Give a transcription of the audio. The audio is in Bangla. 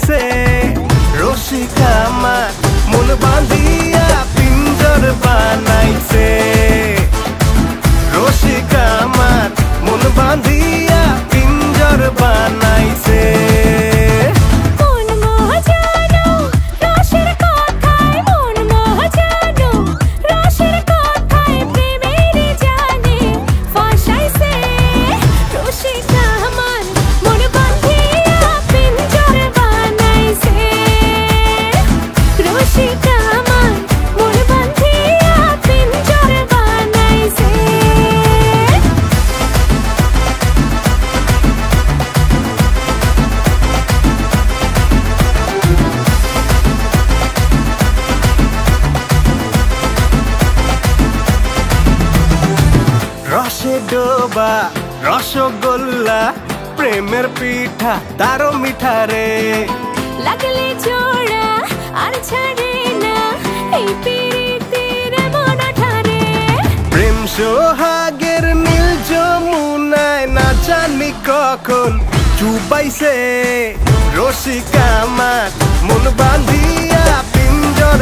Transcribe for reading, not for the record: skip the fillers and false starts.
পাইছে রসিকা আমার মন বাঁধিয়া পিঞ্জর বানাইছে রসিকা আমার মন বাঁধিয়া পিঞ্জর বানাইছে রসে ডোবা রসগোল্লা প্রেমের পিঠা তারও মিঠা রে লাগলে জোড়া আর ছাড়ে না এই পিরিতের মন ঠারে প্রেম সোহাগের নীল যমুনায় না জানি কখন চুবাইছে রসিকা আমার মন বাঁধিয়া পিঞ্জর